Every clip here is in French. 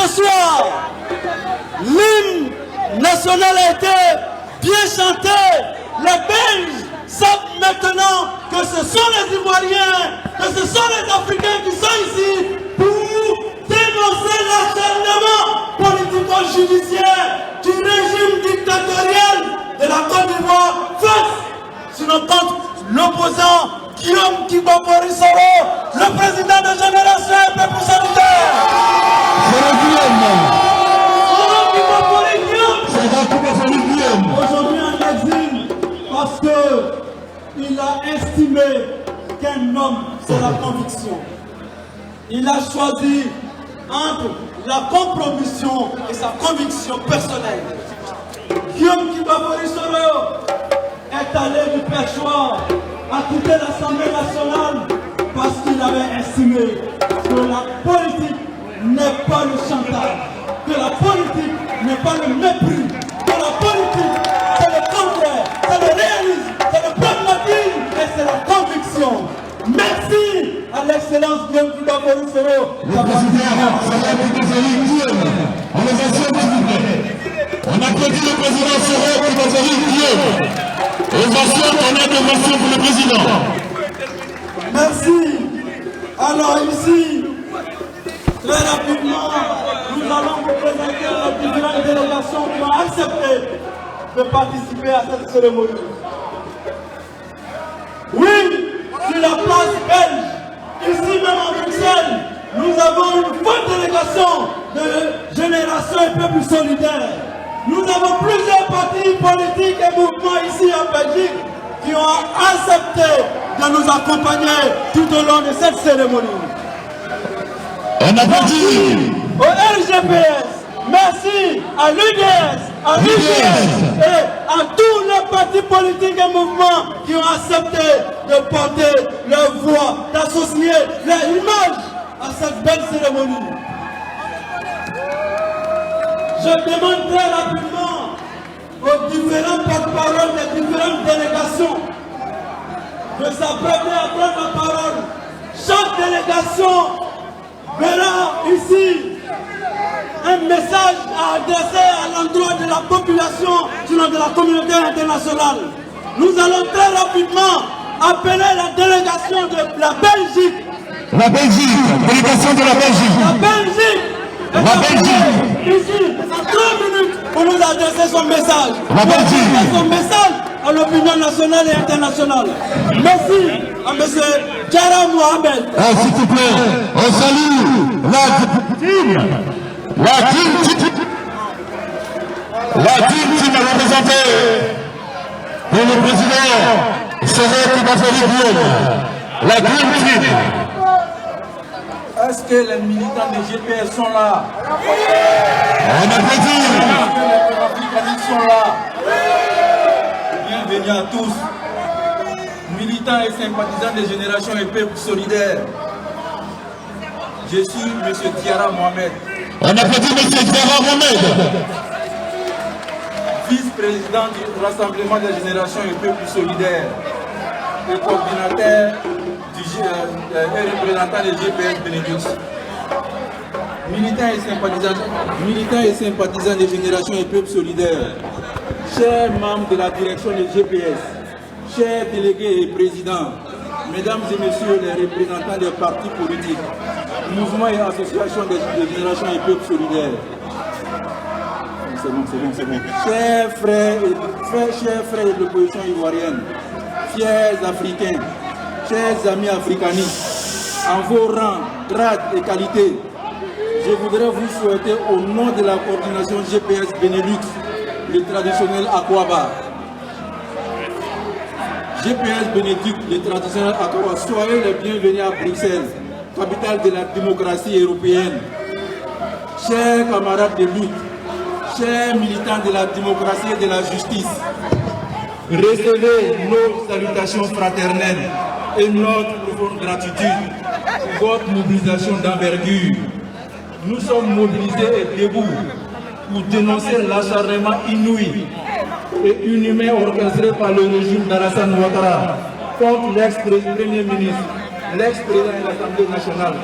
ce soir, l'hymne national a été bien chanté. Les Belges savent maintenant que ce sont les Ivoiriens, que ce sont les Africains qui sont ici pour dénoncer l'acharnement politico-judiciaire du régime dictatorial de la Côte d'Ivoire face sur notre compte l'opposant Guillaume Kibokori Soro, le président de Génération et Peuple Solidaire. Aujourd'hui en exil parce qu'il a estimé qu'un homme, c'est la conviction. Il a choisi entre la compromission et sa conviction personnelle. Guillaume Kibokori Soro est allé du perchoir à quitter l'Assemblée nationale parce qu'il avait estimé que la politique n'est pas le chantage, que la politique n'est pas le mépris, que la politique c'est le contraire, c'est le réalisme, c'est le pragmatisme et c'est la conviction. Merci à l'excellence Guillaume Kibokori Soro. On applaudit le président Soro Kibokori Guillaume. Ovation, on a de mention pour le président. Merci. Alors ici, très rapidement, nous allons vous présenter les différentes délégations qui ont accepté de participer à cette cérémonie. Oui, sur la place belge, ici même en Bruxelles, nous avons une forte délégation de Génération et Peuple Solidaire. Nous avons plusieurs partis politiques et mouvements ici en Belgique qui ont accepté de nous accompagner tout au long de cette cérémonie. On applaudit au RGPS, merci à l'UDS, à l'UDS et à tous les partis politiques et mouvements qui ont accepté de porter leur voix, d'associer leur image à cette belle cérémonie. Je demande très rapidement aux différents porte-parole des différentes délégations de s'apprêter à prendre la parole. Chaque délégation verra ici un message à adresser à l'endroit de la population, sinon de la communauté internationale. Nous allons très rapidement appeler la délégation de la Belgique. La Belgique, délégation de la Belgique. La Belgique. La Belgique. Ici, en 3 minutes, pour nous adresser son message. La Belgique. Son message à l'opinion nationale et internationale. Merci à M. Diarra Mohamed. S'il vous plaît, on salue la team représentée pour le président Soro Kibokori Guillaume. La Dream Team. Est-ce que les militants des GPS sont là? On applaudit. Est-ce que les panafricanistes sont là? Bienvenue à tous, militants et sympathisants des Générations et Peuple Solidaires. Je suis M. Diarra Mohamed. On applaudit M. Diarra Mohamed. Vice-président du Rassemblement des Générations et Peuple Solidaires et coordinateur et représentant des GPS Benelux. Militants et sympathisants des Générations et Peuple Solidaires, chers membres de la direction des GPS, chers délégués et présidents, mesdames et messieurs les représentants des partis politiques, mouvements et associations des Générations et Peuple Solidaires. C'est bon. Chers frères de l'opposition ivoirienne, fiers africains, chers amis africanistes, en vos rangs, grades et qualités, je voudrais vous souhaiter au nom de la coordination GPS Benelux, le traditionnel Aquaba. GPS Benelux, le traditionnel Aquaba, soyez les bienvenus à Bruxelles, capitale de la démocratie européenne. Chers camarades de lutte, chers militants de la démocratie et de la justice, recevez nos salutations fraternelles et notre profonde gratitude pour votre mobilisation d'envergure. Nous sommes mobilisés et debout pour dénoncer l'acharnement inouï et inhumain orchestré par le régime d'Alassane Ouattara contre l'ex-premier ministre, l'ex-président de l'Assemblée nationale.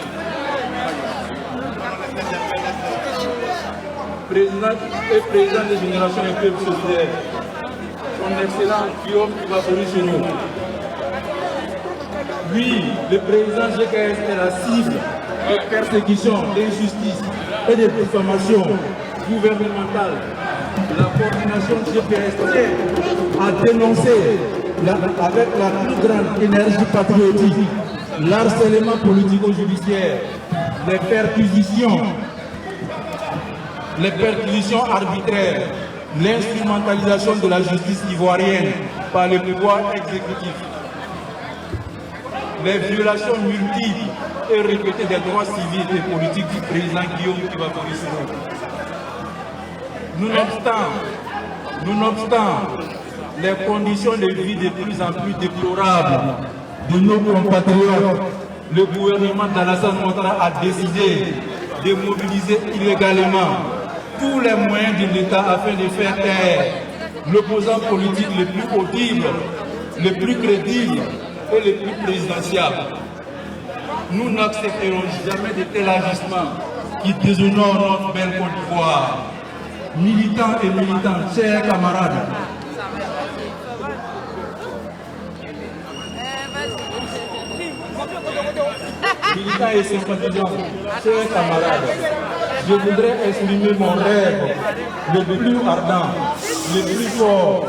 président des Générations et Peuples Solidaires, son excellent Guillaume Kibafory-Soro. Oui, le président GKS est la cible de persécutions, d'injustices et de diffamations gouvernementales. La coordination GPS a dénoncé avec la plus grande énergie patriotique l'harcèlement politico-judiciaire, les perquisitions arbitraires, l'instrumentalisation de la justice ivoirienne par le pouvoir exécutif, les violations multiples et répétées des droits civils et politiques du président Guillaume Kibafory-Soro. Nonobstant les conditions de vie de plus en plus déplorables de nos compatriotes, le gouvernement d'Alassane Ouattara a décidé de mobiliser illégalement tous les moyens de l'État afin de faire taire l'opposant politique le plus audible, le plus crédible et le plus présidentiable. Nous n'accepterons jamais de tels agissements qui déshonorent notre belle Côte d'Ivoire. Militants et militantes, chers camarades, militants et sympathisants, chers camarades, je voudrais exprimer mon rêve le plus ardent, le plus fort,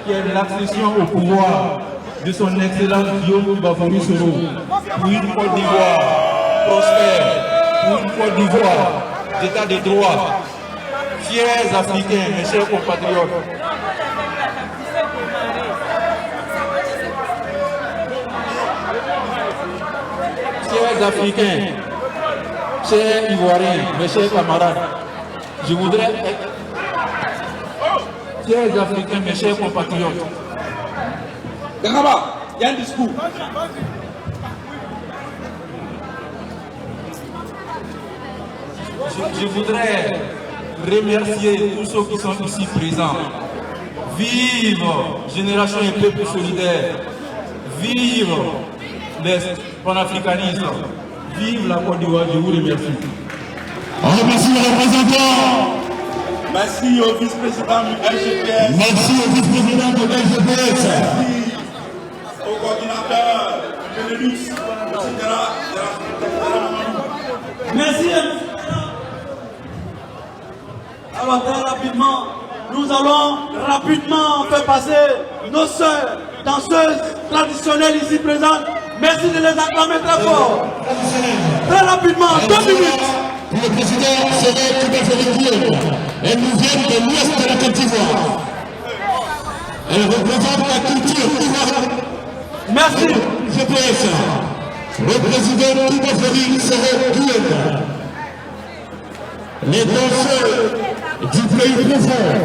qui est l'accession au pouvoir de son excellence Guillaume Kibafory-Soro pour une Côte d'Ivoire prospère, pour une Côte d'Ivoire d'état de droit. Chers Africains, mes chers compatriotes, chers Africains, chers Ivoiriens, mes chers camarades, je voudrais... Chers Africains, mes chers compatriotes, Gagaba, il y a un discours. je voudrais remercier tous ceux qui sont ici présents. Vive Génération et Peuple Solidaire. Vive les panafricanistes. Vive la Côte d'Ivoire. Je vous remercie. On remercie le représentant. Merci au vice-président du LGPS. Merci au vice-président de LGPS. Merci au coordinateur de l'ELUX, etc. Merci. Alors très rapidement, nous allons rapidement faire passer nos sœurs danseuses traditionnelles ici présentes. Merci de les acclamer très fort. Très rapidement, 2 minutes. Pour le président Séré Kibafory-Soro, elle nous vient de l'ouest de la Côte d'Ivoire. Elle représente la culture ivoirienne. Merci. GPS, le président Kibafory-Soro, les danseurs du pays profond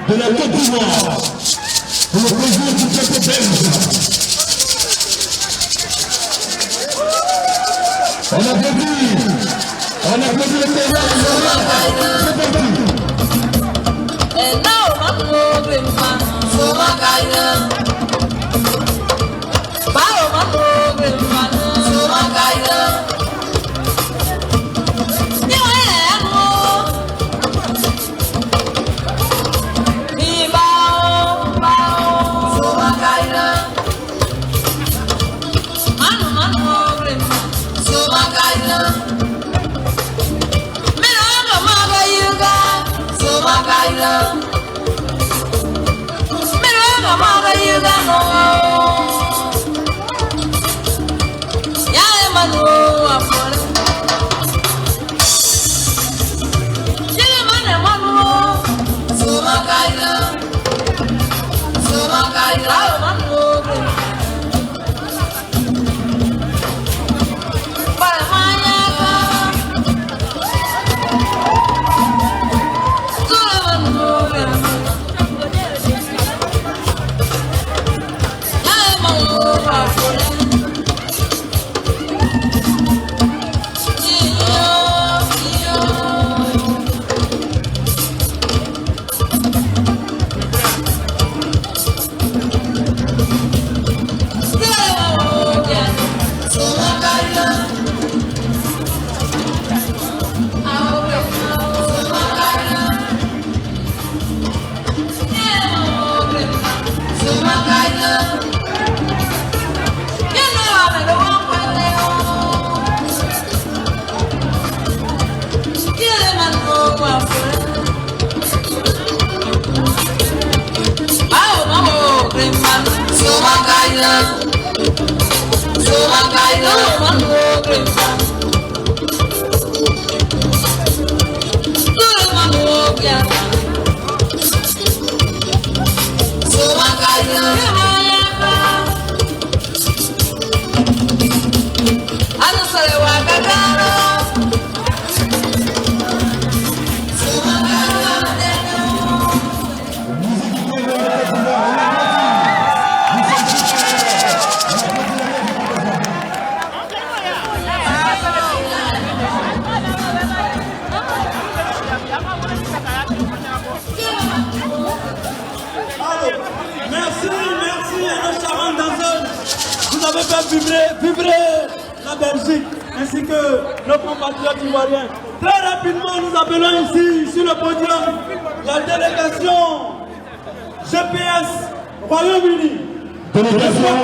de la Côte d'Ivoire, pour le président du peuple belge. On applaudit le terrain. C'est parti. Vibrer la Belgique ainsi que nos compatriotes ivoiriens. Très rapidement, nous appelons ici, sur le podium, la délégation GPS Royaume-Uni. Délégation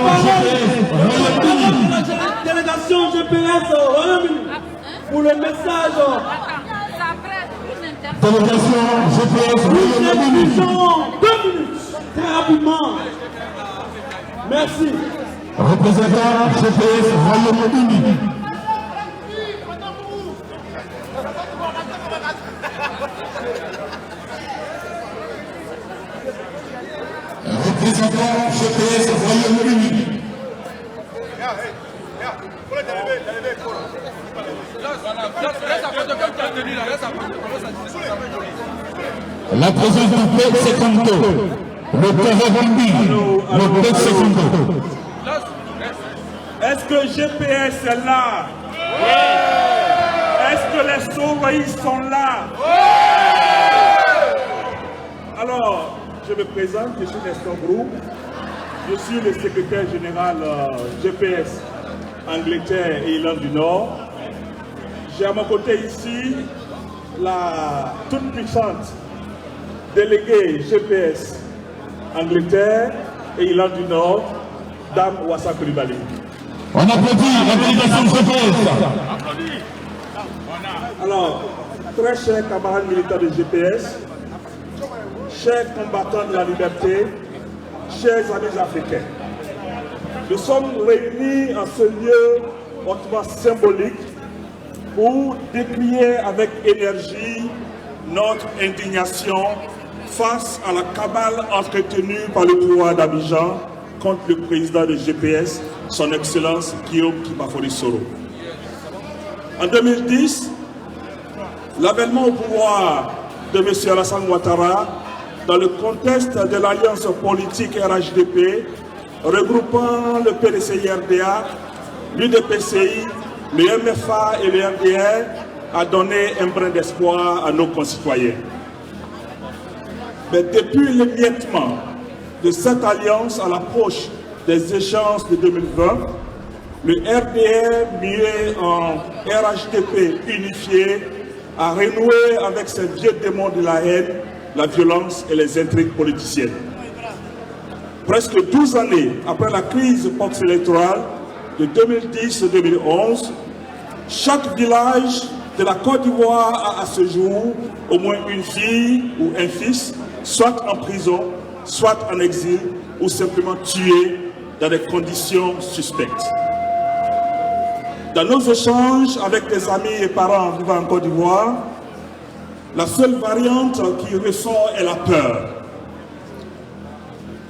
GPS Royaume-Uni pour le message. Délégation GPS Royaume-Uni. 2 minutes, très rapidement. Merci. Représentant GPS Royaume-Uni. Représentant GPS Royaume-Uni. La présence du peuple Secondo, le Terre-Bombi, le peuple Secondo. Est-ce que GPS est là? Oui. Est-ce que les sauvaillis sont là? Oui. Alors, je me présente, je suis Nestor Group. Je suis le secrétaire général GPS Angleterre et Irlande du Nord. J'ai à mon côté ici la toute puissante déléguée GPS Angleterre et Irlande du Nord, Dame Ouassa Coulibaly. On applaudit la délégation de GPS. Alors, très chers camarades militaires de GPS, chers combattants de la liberté, chers amis africains, nous sommes réunis en ce lieu hautement symbolique pour décrier avec énergie notre indignation face à la cabale entretenue par le pouvoir d'Abidjan contre le président de GPS, son Excellence Guillaume Kibafori Soro. En 2010, l'avènement au pouvoir de M. Alassane Ouattara, dans le contexte de l'alliance politique RHDP, regroupant le PDCI-RDA, l'UDPCI, le MFA et le RDR, a donné un brin d'espoir à nos concitoyens. Mais depuis l'émiettement de cette alliance à l'approche des échéances de 2020, le RDR, mué en RHDP unifié, a renoué avec ces vieux démons de la haine, la violence et les intrigues politiciennes. Presque 12 années après la crise post-électorale de 2010-2011, chaque village de la Côte d'Ivoire a à ce jour au moins une fille ou un fils, soit en prison, soit en exil, ou simplement tué dans des conditions suspectes. Dans nos échanges avec des amis et parents vivant en Côte d'Ivoire, la seule variante qui ressort est la peur.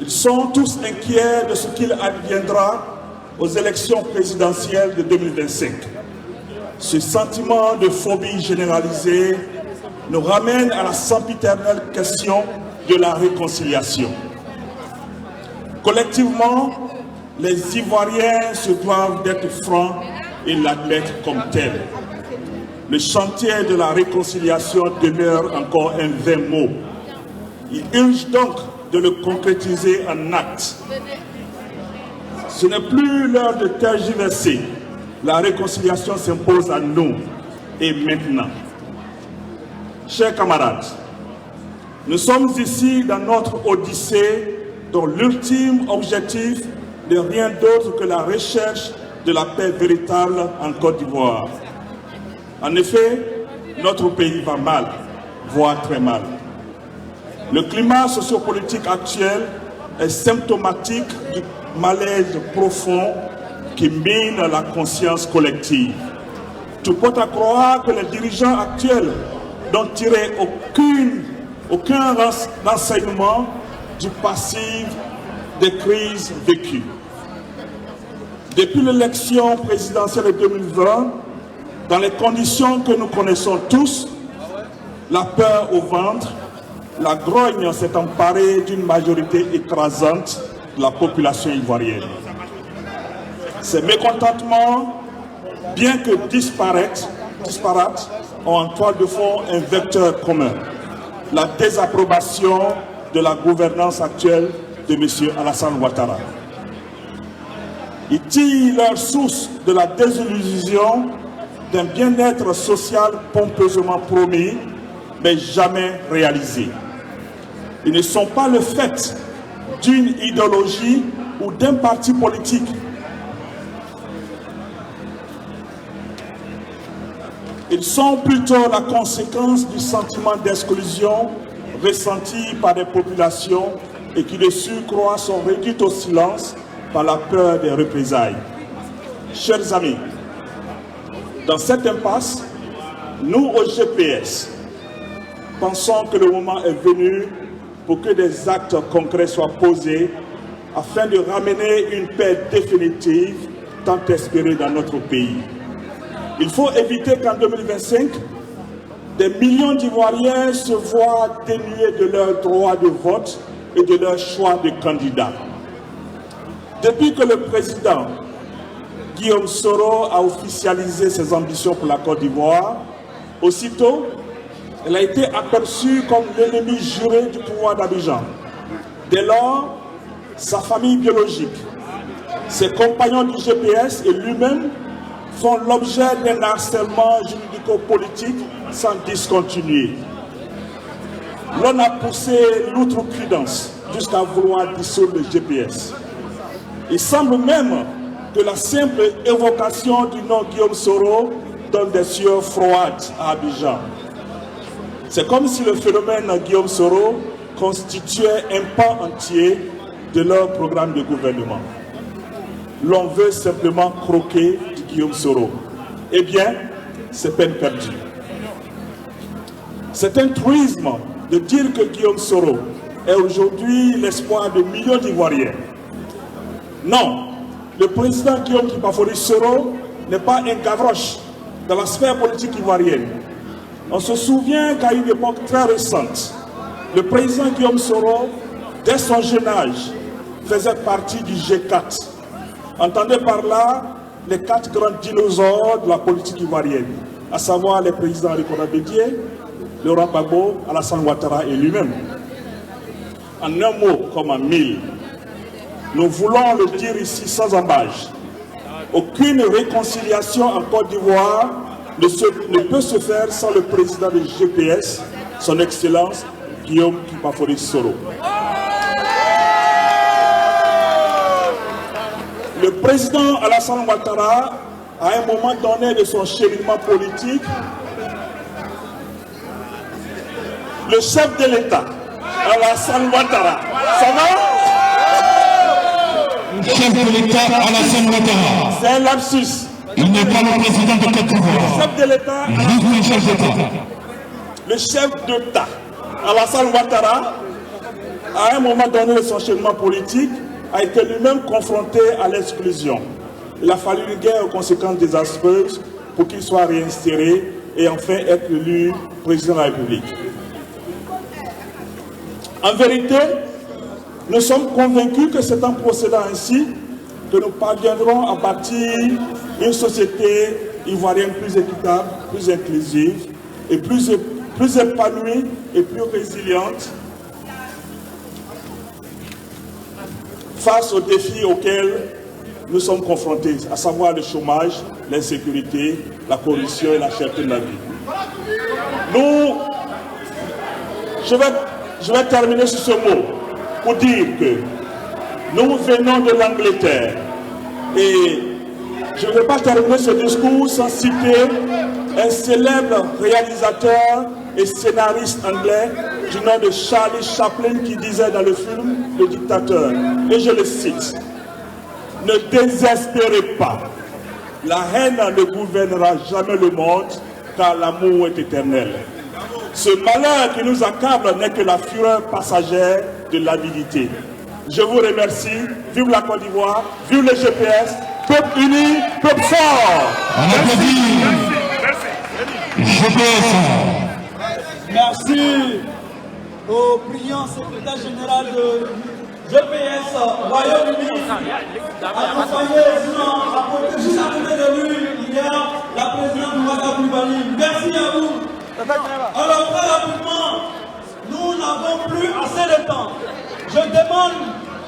Ils sont tous inquiets de ce qu'il adviendra aux élections présidentielles de 2025. Ce sentiment de phobie généralisée nous ramène à la sempiternelle question de la réconciliation. Collectivement, les Ivoiriens se doivent d'être francs et l'admettre comme tel. Le chantier de la réconciliation demeure encore un vain mot. Il urge donc de le concrétiser en actes. Ce n'est plus l'heure de tergiverser. La réconciliation s'impose à nous et maintenant. Chers camarades, nous sommes ici dans notre odyssée dont l'ultime objectif n'est rien d'autre que la recherche de la paix véritable en Côte d'Ivoire. En effet, notre pays va mal, voire très mal. Le climat sociopolitique actuel est symptomatique du malaise profond qui mine la conscience collective. Tout porte à croire que les dirigeants actuels n'ont tiré aucun renseignement du passif des crises vécues. Depuis l'élection présidentielle de 2020, dans les conditions que nous connaissons tous, la peur au ventre, la grogne s'est emparée d'une majorité écrasante de la population ivoirienne. Ces mécontentements, bien que disparates, ont en toile de fond un vecteur commun, la désapprobation de la gouvernance actuelle de M. Alassane Ouattara. Ils tirent leur source de la désillusion d'un bien-être social pompeusement promis, mais jamais réalisé. Ils ne sont pas le fait d'une idéologie ou d'un parti politique. Ils sont plutôt la conséquence du sentiment d'exclusion ressenti par des populations et qui de surcroît sont réduites au silence par la peur des représailles. Chers amis, dans cette impasse, nous au GPS pensons que le moment est venu pour que des actes concrets soient posés afin de ramener une paix définitive tant espérée dans notre pays. Il faut éviter qu'en 2025, des millions d'Ivoiriens se voient dénués de leur droit de vote et de leur choix de candidat. Depuis que le président Guillaume Soro a officialisé ses ambitions pour la Côte d'Ivoire, aussitôt, elle a été aperçue comme l'ennemi juré du pouvoir d'Abidjan. Dès lors, sa famille biologique, ses compagnons du GPS et lui-même font l'objet d'un harcèlement juridico-politique sans discontinuer. L'on a poussé l'outrecuidance jusqu'à vouloir dissoudre le GPS. Il semble même que la simple évocation du nom Guillaume Soro donne des sueurs froides à Abidjan. C'est comme si le phénomène Guillaume Soro constituait un pan entier de leur programme de gouvernement. L'on veut simplement croquer du Guillaume Soro. Eh bien, c'est peine perdue. C'est un truisme de dire que Guillaume Soro est aujourd'hui l'espoir de millions d'Ivoiriens. Non, le président Guillaume Kipafori Soro n'est pas un Gavroche dans la sphère politique ivoirienne. On se souvient qu'à une époque très récente, le président Guillaume Soro, dès son jeune âge, faisait partie du G4. Entendez par là les 4 grands dinosaures de la politique ivoirienne, à savoir les présidents Rikoda Bédié, Laurent Gbagbo, Alassane Ouattara et lui-même. En un mot comme en 1000, nous voulons le dire ici sans embâche. Aucune réconciliation en Côte d'Ivoire ne peut se faire sans le président du GPS, son Excellence Guillaume Kipafori Soro. Le président Alassane Ouattara, à un moment donné de son cheminement politique, le chef de l'État, Alassane Ouattara, ça va? Le chef de l'État, Alassane Ouattara. C'est un lapsus. Il n'est pas le président de Côte d'Ivoire. Le chef de l'État, le chef d'État, Alassane Ouattara, à un moment donné de son cheminement politique, a été lui-même confronté à l'exclusion. Il a fallu une guerre aux conséquences désastreuses pour qu'il soit réinséré et enfin être élu président de la République. En vérité, nous sommes convaincus que c'est en procédant ainsi que nous parviendrons à bâtir une société ivoirienne plus équitable, plus inclusive et plus épanouie et plus résiliente face aux défis auxquels nous sommes confrontés, à savoir le chômage, l'insécurité, la corruption et la cherté de la vie. Je vais terminer sur ce mot pour dire que nous venons de l'Angleterre et je ne vais pas terminer ce discours sans citer un célèbre réalisateur et scénariste anglais du nom de Charlie Chaplin qui disait dans le film Le Dictateur, et je le cite, « Ne désespérez pas, la haine ne gouvernera jamais le monde, car l'amour est éternel. » Ce malheur qui nous accable n'est que la fureur passagère de l'avidité. Je vous remercie. Vive la Côte d'Ivoire, vive le GPS, peuple uni, peuple fort. Merci au brillant secrétaire général de GPS Royaume-Uni, accompagné juste à côté de lui, il y a la présidente Mouassa Koulibaly. Merci à vous. Alors très rapidement, nous n'avons plus assez de temps. Je demande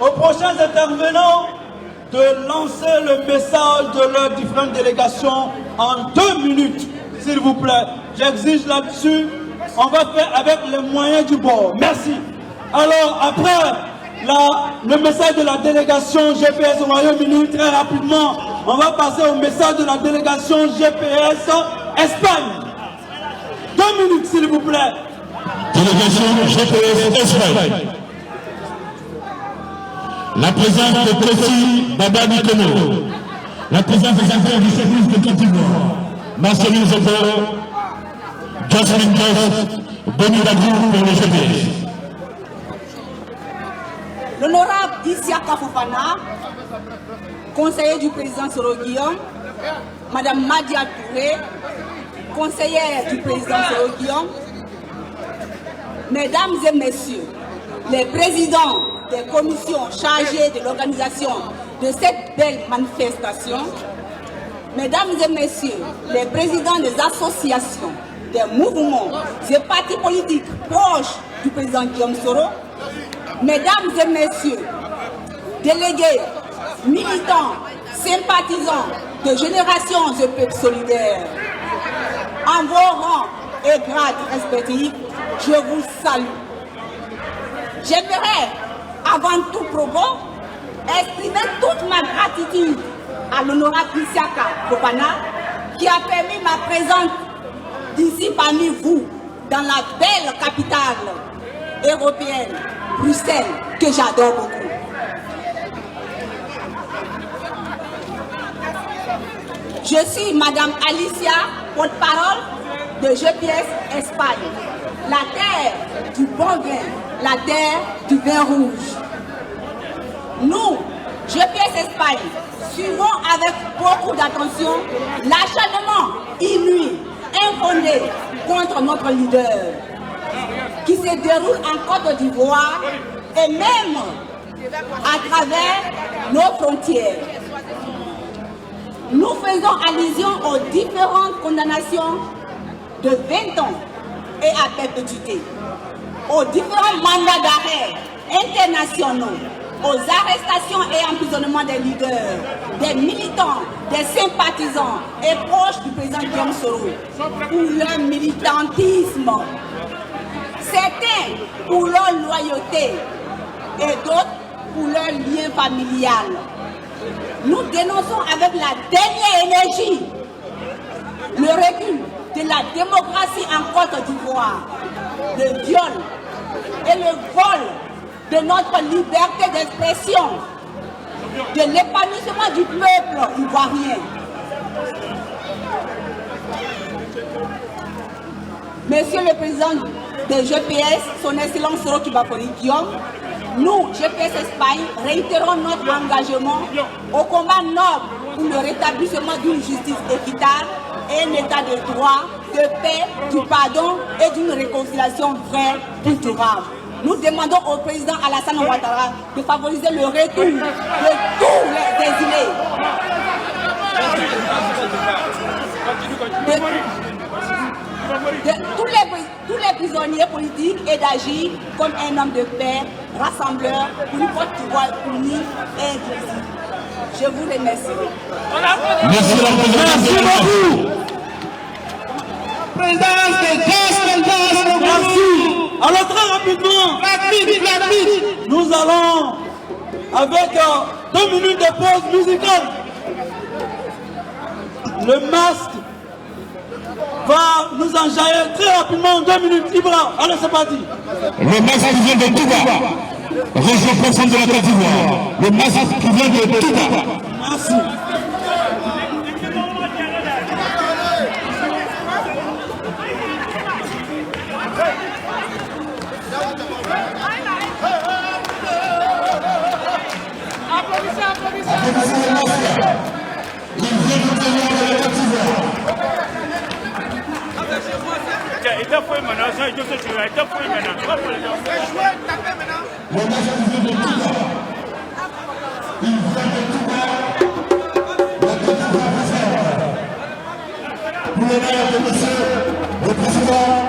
aux prochains intervenants de lancer le message de leurs différentes délégations en 2 minutes, s'il vous plaît. J'exige là-dessus, on va faire avec les moyens du bord. Merci. Alors après le message de la délégation GPS au Royaume-Uni, très rapidement, on va passer au message de la délégation GPS Espagne. 2 minutes, s'il vous plaît. Délégation GPS Espagne. La présence de Kossi Baba Nikono. La présence des affaires du service de Côte d'Ivoire. Marceline Zoko, Jocelyn Joss, Denis Lagrou pour le GPS. L'honorable Isiaka Fofana, conseiller du président Soro Guillaume, Madame Madia Touré, conseillère du président Soro Guillaume, Mesdames et Messieurs, les présidents des commissions chargées de l'organisation de cette belle manifestation, Mesdames et Messieurs, les présidents des associations, des mouvements, des partis politiques proches du président Guillaume Soro, Mesdames et Messieurs, délégués, militants, sympathisants de Générations et Peuples Solidaires, en vos rangs et grades respectifs, je vous salue. J'aimerais, avant tout propos, exprimer toute ma gratitude à l'honorable Isiaka Fofana qui a permis ma présence d'ici parmi vous dans la belle capitale européenne, Bruxelles, que j'adore beaucoup. Je suis Madame Alicia, porte-parole de GPS Espagne, la terre du bon vin, la terre du vin rouge. Nous, GPS Espagne, suivons avec beaucoup d'attention l'acharnement inouï, infondé contre notre leader, qui se déroule en Côte d'Ivoire et même à travers nos frontières. Nous faisons allusion aux différentes condamnations de 20 ans et à perpétuité, aux différents mandats d'arrêt internationaux, aux arrestations et emprisonnements des leaders, des militants, des sympathisants et proches du président Guillaume Soro pour leur militantisme, certains pour leur loyauté et d'autres pour leur lien familial. Nous dénonçons avec la dernière énergie le recul de la démocratie en Côte d'Ivoire, le viol et le vol de notre liberté d'expression, de l'épanouissement du peuple ivoirien. Monsieur le Président de GPS, son Excellence Soro Kibakori Guillaume, nous, GPS Espagne, réitérons notre engagement au combat noble pour le rétablissement d'une justice équitable et un état de droit, de paix, du pardon et d'une réconciliation vraie et durable. Nous demandons au président Alassane Ouattara de favoriser le retour de tous les exilés, de tous les prisonniers politiques et d'agir comme un homme de paix, rassembleur, pour une Côte d'Ivoire unie et inclusive. Je vous remercie. Merci beaucoup. Présidence des grands. Merci. Alors très rapidement, nous allons avec 2 minutes de pause musicale. Le masque va nous enjailler très rapidement en 2 minutes. Ibra, allez, c'est parti. Le massacre qui vient de Touba, région profonde de la Côte d'Ivoire. Le massacre qui vient de Touba. Merci. Le président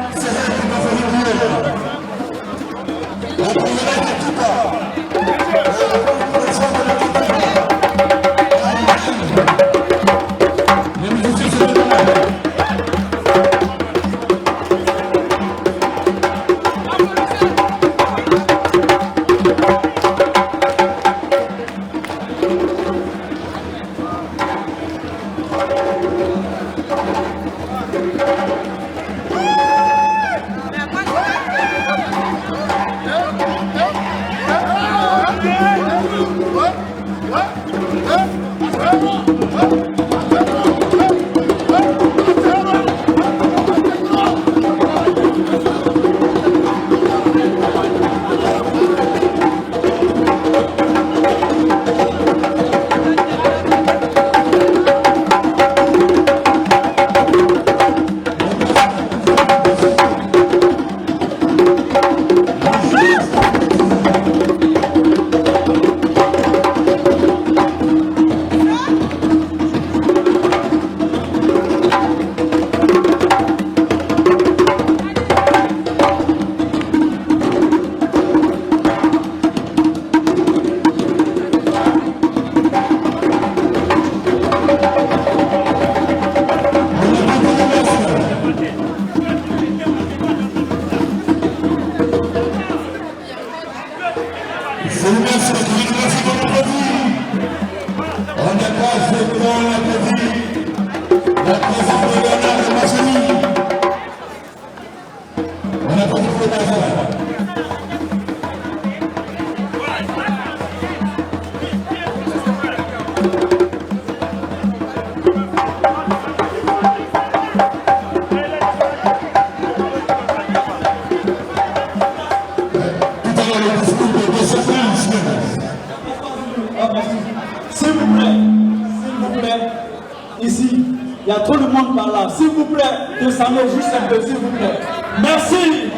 Ici, il y a trop de monde par là. S'il vous plaît, descendez juste un peu, s'il vous plaît. Merci.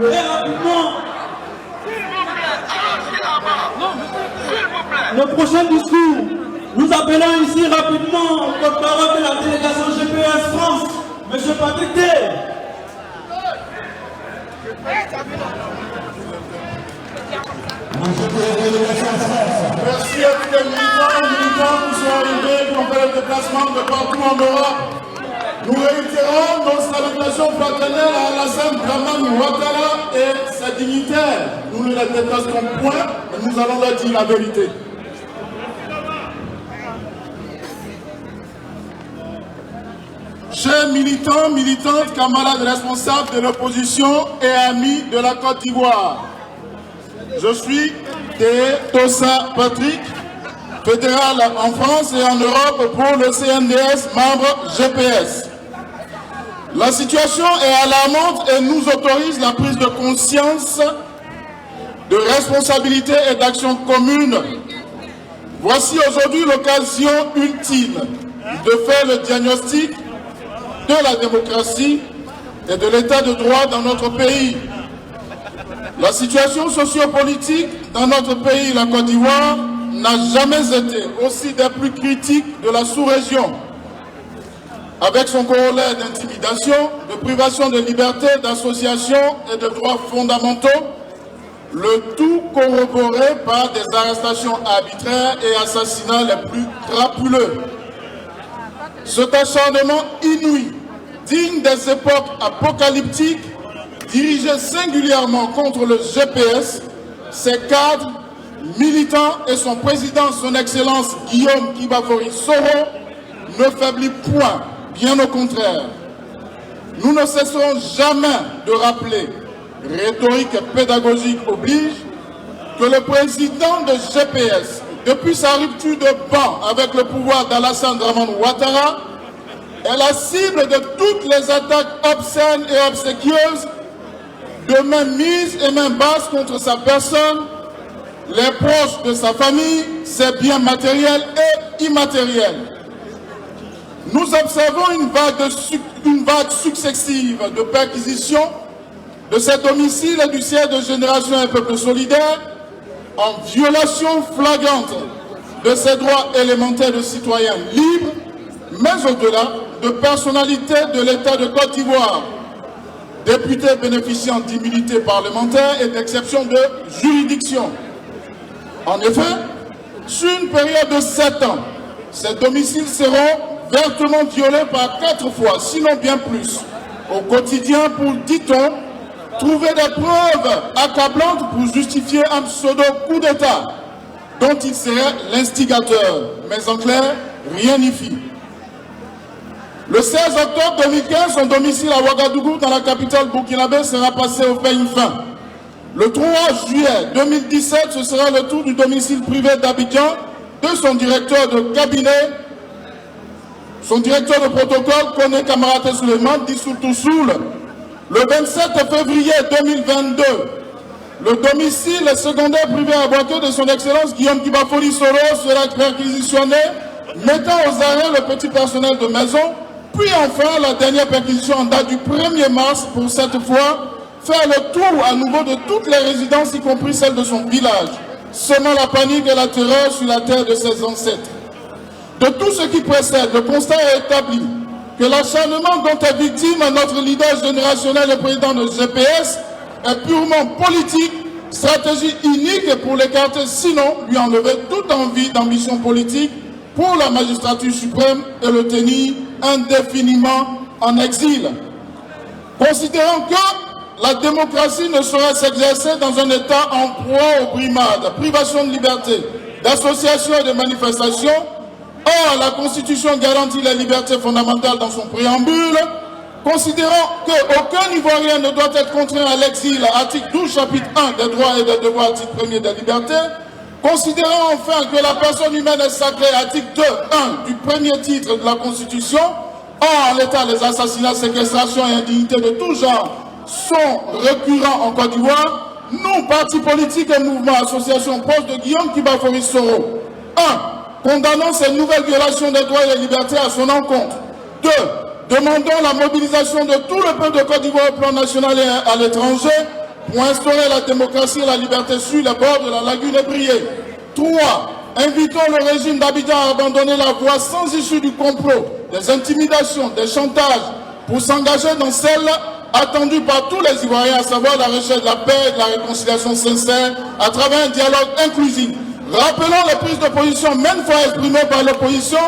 Et rapidement, le prochain discours, nous appelons ici rapidement le porte-parole de la délégation GPS France, M. Patrick T. Merci à tous les militants qui sont arrivés, qui ont fait le déplacement de partout en Europe. Nous réitérons nos salutations fraternelles à Alassane Dramane Ouattara et sa dignitaire. Nous ne la détestons point, mais nous allons leur dire la vérité. Chers militants, militantes, camarades responsables de l'opposition et amis de la Côte d'Ivoire, je suis Tossa Patrick, fédéral en France et en Europe pour le CNDS, membre GPS. La situation est alarmante et nous autorise la prise de conscience de responsabilité et d'action commune. Voici aujourd'hui l'occasion ultime de faire le diagnostic de la démocratie et de l'état de droit dans notre pays. La situation sociopolitique dans notre pays, la Côte d'Ivoire, n'a jamais été aussi des plus critiques de la sous-région. Avec son corollaire d'intimidation, de privation de liberté, d'association et de droits fondamentaux, le tout corroboré par des arrestations arbitraires et assassinats les plus crapuleux. Cet acharnement inouï, digne des époques apocalyptiques, dirigé singulièrement contre le GPS, ses cadres, militants et son président, son Excellence Guillaume Kibafori Soro, ne faiblit point bien au contraire. Nous ne cesserons jamais de rappeler, rhétorique et pédagogique oblige, que le président de GPS, depuis sa rupture de banc avec le pouvoir d'Alassane Dramane Ouattara, est la cible de toutes les attaques obscènes et obséquieuses, de main mise et main basse contre sa personne, les proches de sa famille, ses biens matériels et immatériels. Nous observons une vague successive de perquisitions de ses domiciles et du siège de Génération et Peuple Solidaire en violation flagrante de ses droits élémentaires de citoyens libres, mais au-delà de personnalités de l'État de Côte d'Ivoire, députés bénéficiant d'immunité parlementaire et d'exception de juridiction. En effet, sur une période de 7 ans, ces domiciles seront vertement violés par 4 fois, sinon bien plus, au quotidien pour, dit-on, trouver des preuves accablantes pour justifier un pseudo-coup d'État dont il serait l'instigateur. Mais en clair, rien n'y fit. Le 16 octobre 2015, son domicile à Ouagadougou, dans la capitale burkinabé, sera passé au peigne fin. Le 3 juillet 2017, ce sera le tour du domicile privé d'Abidjan de son directeur de cabinet, son directeur de protocole, Koné Kamarate Suleiman, dit Toussoul. Le 27 février 2022, le domicile secondaire privé à Boaké de son excellence Guillaume Kibafoli Soro sera perquisitionné, mettant aux arrêts le petit personnel de maison. Puis enfin, la dernière perquisition en date du 1er mars pour cette fois faire le tour à nouveau de toutes les résidences, y compris celles de son village, semant la panique et la terreur sur la terre de ses ancêtres. De tout ce qui précède, le constat est établi que l'acharnement dont est victime notre leader générationnel et président de GPS est purement politique, stratégie unique pour l'écarter, sinon lui enlever toute envie d'ambition politique pour la magistrature suprême et le tenir indéfiniment en exil. Considérant que la démocratie ne saurait s'exercer dans un État en proie aux brimades, privation de liberté, d'association et de manifestation. Or, la Constitution garantit les libertés fondamentales dans son préambule, considérant qu'aucun Ivoirien ne doit être contraint à l'exil, article 12, chapitre 1 des droits et des devoirs, article 1er des libertés, considérant enfin que la personne humaine est sacrée, article 2, 1 du premier titre de la Constitution. Or, en l'état, les assassinats, séquestrations et indignités de tout genre sont récurrents en Côte d'Ivoire. Nous, partis politiques et mouvements, associations proches de Guillaume Kibafori Soro, 1. Condamnons ces nouvelles violations des droits et des libertés à son encontre. 2. Demandons la mobilisation de tout le peuple de Côte d'Ivoire au plan national et à l'étranger pour instaurer la démocratie et la liberté sur les bords de la lagune ébriée. 3. Invitons le régime d'Abidjan à abandonner la voie sans issue du complot, des intimidations, des chantages, pour s'engager dans celle attendue par tous les Ivoiriens, à savoir la recherche de la paix et de la réconciliation sincère à travers un dialogue inclusif. Rappelons les prises de position maintes fois exprimées par l'opposition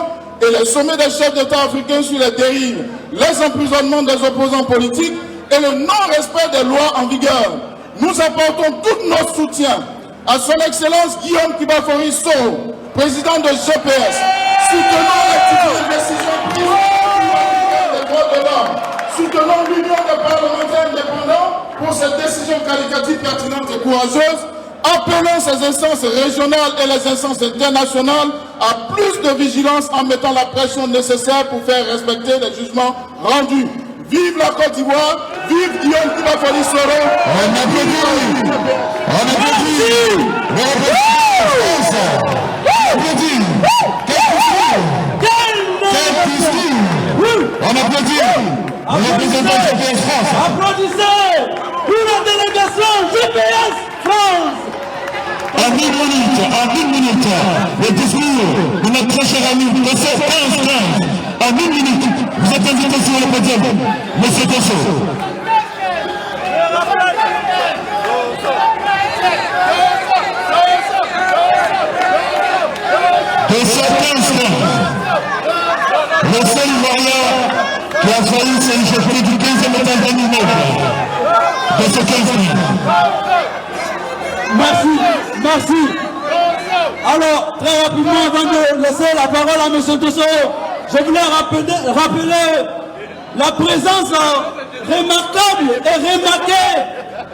et les sommets des chefs d'État africains sur les dérives, les emprisonnements des opposants politiques et le non-respect des lois en vigueur. Nous apportons tout notre soutien à son Excellence Guillaume Kibafori Soro, président de GPS. Soutenons les décisions prises des droits de l'homme. Soutenons l'Union des parlementaires indépendants pour cette décision qualitative pertinente et courageuse. Appelons ces instances régionales et les instances internationales à plus de vigilance en mettant la pression nécessaire pour faire respecter les jugements rendus. Vive la Côte d'Ivoire, vive Guillaume Kibafori Soro. On applaudit. On applaudit. On applaudit. On représentant GPS France. Applaudissez pour la délégation GPS France. En une minute, le discours de notre très cher ami, Tosso 15-15. En une minute, vous êtes invité sur le podium, Monsieur Tosso. Tosso 15-15. Le seul Ivoirien qui a failli s'échapper du 15e étage d'un immeuble. Tosso 15-15. Merci. Alors, très rapidement, avant de laisser la parole à M. Tosso, je voulais rappeler la présence remarquable et remarquée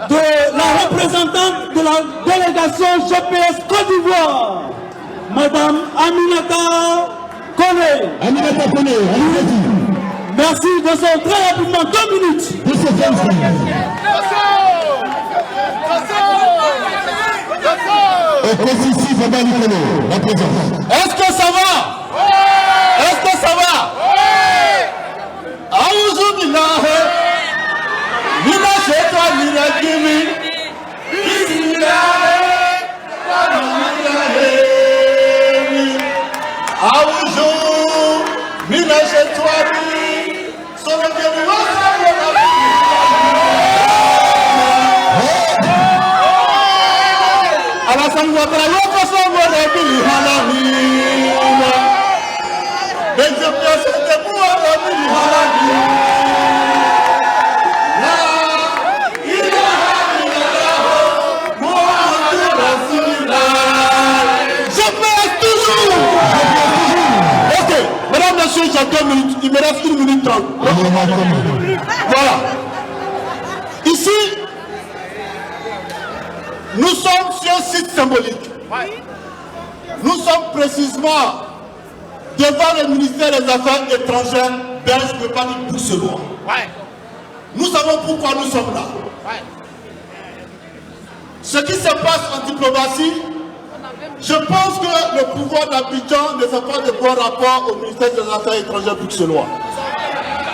de la représentante de la délégation GPS Côte d'Ivoire, Madame Aminata Kone. Aminata Kone, allez-y. Merci de son très rapidement 2 minutes. De ce et qu'est-ce ici, Baba Nicolo, la présence. Est-ce que ça va? Est-ce que ça va? Aouzu billahi mina shaitani rajim. Bismillah Aouzu mina shaitani Alassane Ouattara yoko songo rebili halamina. Benjamin Sete Moua rebili halamina. La ilaha illallah Muhammadur Rasulullah. Je pèse toujours. Ok, mesdames, messieurs, j'ai 2 minutes. Il me reste 1 minute 30. Voilà. Ici, nous sommes sur un site symbolique. Nous sommes précisément devant le ministère des Affaires étrangères belge de Paris Bruxellois. Nous savons pourquoi nous sommes là. Ce qui se passe en diplomatie, je pense que le pouvoir d'Abidjan ne fait pas de bon rapport au ministère des Affaires étrangères bruxellois.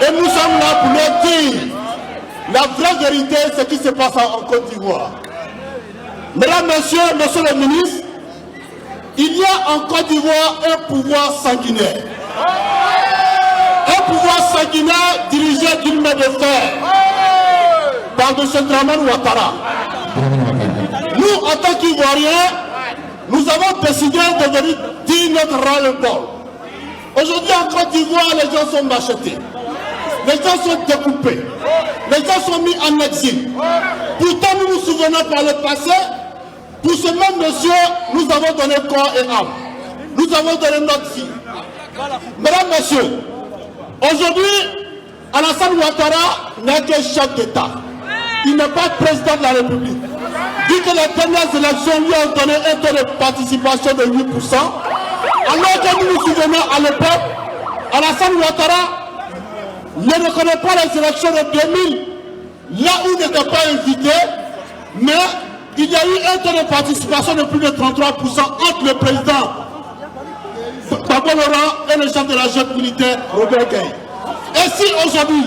Et nous sommes là pour leur dire la vraie vérité, ce qui se passe en Côte d'Ivoire. Mesdames, messieurs, monsieur le ministre, il y a en Côte d'Ivoire un pouvoir sanguinaire. Un pouvoir sanguinaire dirigé d'une main de fer par M. Dramane Ouattara. Nous, en tant qu'Ivoiriens, nous avons décidé de venir dire notre ras-le-bol. Aujourd'hui, en Côte d'Ivoire, les gens sont machetés. Les gens sont découpés. Les gens sont mis en exil. Pourtant, nous nous souvenons par le passé, pour ce même monsieur, nous avons donné corps et âme. Nous avons donné notre vie. Mesdames, messieurs, aujourd'hui, Alassane Ouattara n'est que chef d'État. Il n'est pas président de la République. Vu que les dernières élections lui ont donné un taux de participation de 8%, alors que nous nous souvenons à l'époque, Alassane Ouattara ne reconnaît pas les élections de 2000, là où il n'était pas invité, mais il y a eu un taux de participation de plus de 33% entre le président Gbagbo Laurent et le chef de la junte militaire Robert Gueye. Et si aujourd'hui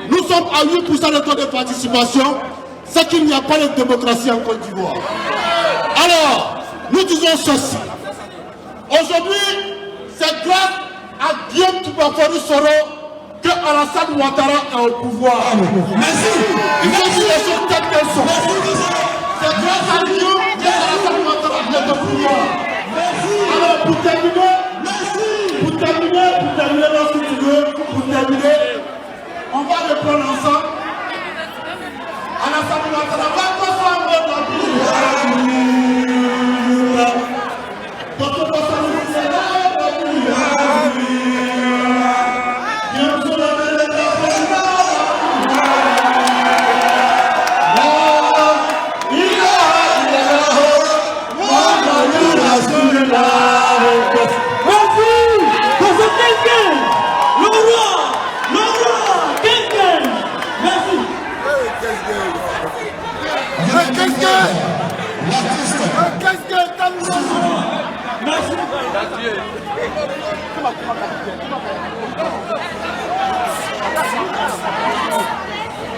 nous sommes à 8% de taux de participation, c'est qu'il n'y a pas de démocratie en Côte d'Ivoire. Alors, nous disons ceci. Aujourd'hui, c'est grâce à Guillaume Toubafourou Soro que Alassane Ouattara est au pouvoir. Merci. Il faut dire les choses telles qu'elles sont. C'est grâce à Guillaume que Alassane Ouattara est au pouvoir. Alors, pour terminer, lorsque tu veux, pour terminer, on va le prendre ensemble. Alassane Ouattara va transformer dans le pays.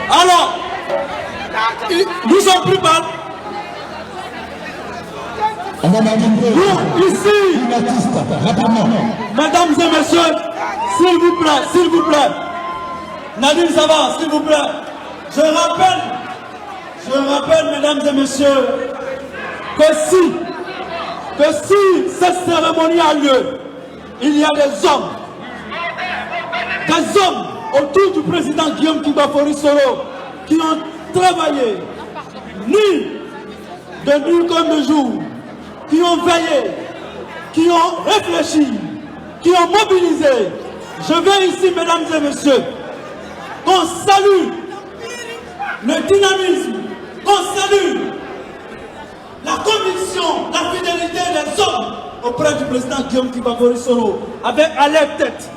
Alors, nous sommes plus mal. Nous, ici, mesdames et messieurs, s'il vous plaît, Nadine, ça va, s'il vous plaît. Je rappelle, mesdames et messieurs, que si cette cérémonie a lieu, il y a des hommes autour du président Guillaume Toubafourou Soro qui ont travaillé nuit comme de jour, qui ont veillé, qui ont réfléchi, qui ont mobilisé Je veux ici, mesdames et messieurs, qu'on salue le dynamisme, qu'on salue la conviction, la fidélité des hommes auprès du président Guillaume Kibafori Soro, avec à leur tête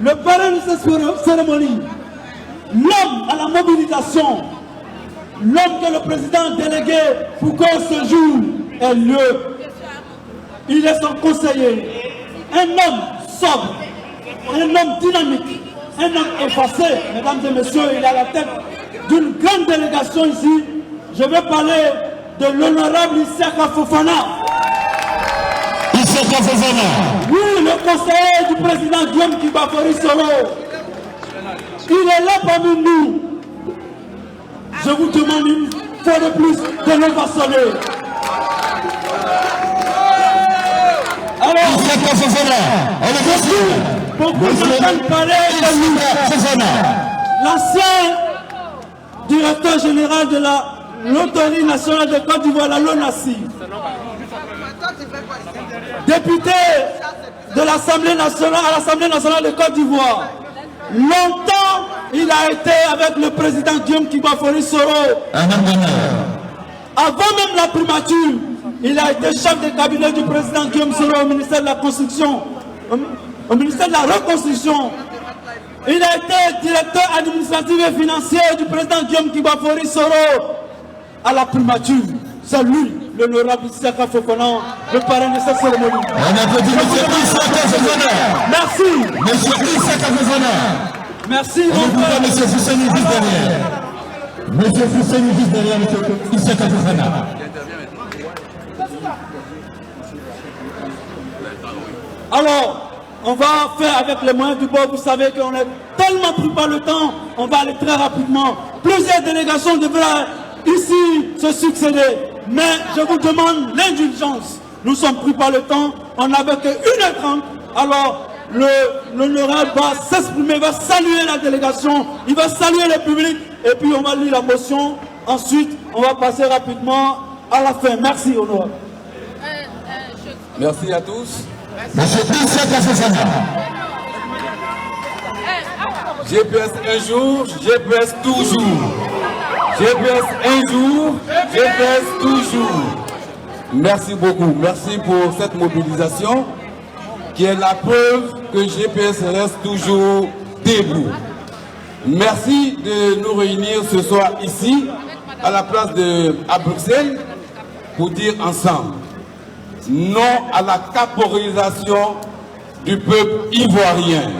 le parrain de cette cérémonie, l'homme à la mobilisation, l'homme que le président délégué pour que ce jour ait lieu. Il est son conseiller, un homme sobre, un homme dynamique, un homme effacé. Mesdames et messieurs, il est à la tête d'une grande délégation ici. Je vais parler de l'honorable Issaka Fofana. Issaka Fofana. Oui, le conseiller du président Guillaume Kibafori Soro. Il est là parmi nous. Je vous demande une fois de plus de l'ovationner. Alors, Issaka Fofana. beaucoup m'entendent parler de nous. L'ancien directeur général de l'Autorité nationale de Côte d'Ivoire, la LONASI, député de l'Assemblée nationale à l'Assemblée nationale de Côte d'Ivoire. Longtemps, il a été avec le président Guillaume Kibafori Soro. Avant même la primature, il a été chef de cabinet du président Guillaume Soro au ministère de la Construction, au ministère de la Reconstruction. Il a été directeur administratif et financier du président Guillaume Kibafori Soro à la primature. C'est lui, l'honorable Issaka Fofana, le parrain de cette cérémonie. On applaudit M. Issaka Fofana. Merci. M. Issaka Fofana. Merci. On vous voit M. Fousseni juste derrière. M. Fousseni juste derrière M. Issaka Fofana. Alors, on va faire avec les moyens du bord. Vous savez qu'on est tellement pris par le temps, on va aller très rapidement. Plusieurs délégations devraient ici se succéder. Mais je vous demande l'indulgence. Nous sommes pris par le temps, on n'avait que 1h30. Alors, l'honorable va s'exprimer, va saluer la délégation, il va saluer le public, et puis on va lire la motion. Ensuite, on va passer rapidement à la fin. Merci, honorable. Merci à tous. Monsieur Issaka Fofana. GPS un jour, GPS toujours. GPS un jour, GPS toujours. Merci beaucoup. Merci pour cette mobilisation qui est la preuve que GPS reste toujours debout. Merci de nous réunir ce soir ici, à la place à Bruxelles, pour dire ensemble non à la caporisation du peuple ivoirien,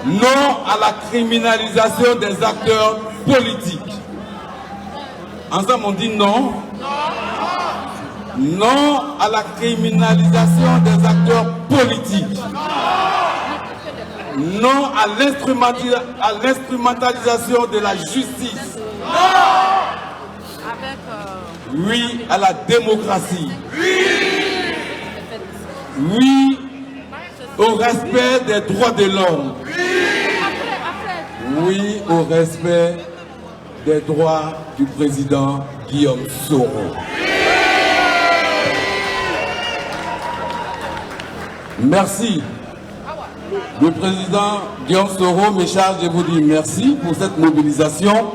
non à la criminalisation des acteurs politiques. Ensemble, on dit non. Non à la criminalisation des acteurs politiques. Non à l'instrumentalisation de la justice. Oui à la démocratie. Oui au respect des droits de l'homme. Oui au respect des droits du président Guillaume Soro. Merci. Le président Guillaume Soro me charge de vous dire merci pour cette mobilisation.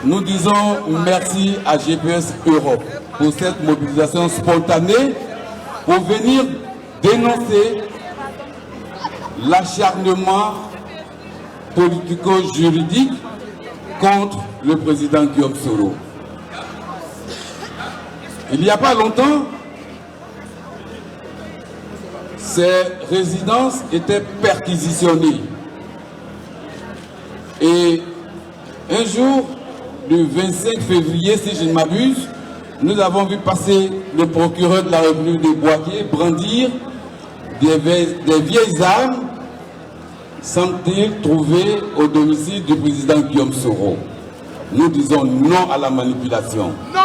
Nous disons merci à GPS Europe pour cette mobilisation spontanée pour venir dénoncer l'acharnement politico-juridique contre le président Guillaume Soro. Il n'y a pas longtemps, ces résidences étaient perquisitionnées. Et un jour, le 25 février, si je ne m'abuse, nous avons vu passer le procureur de la République de Boaké brandir des vieilles armes, semble-t-il, trouvées au domicile du président Guillaume Soro. Nous disons non à la manipulation. Non!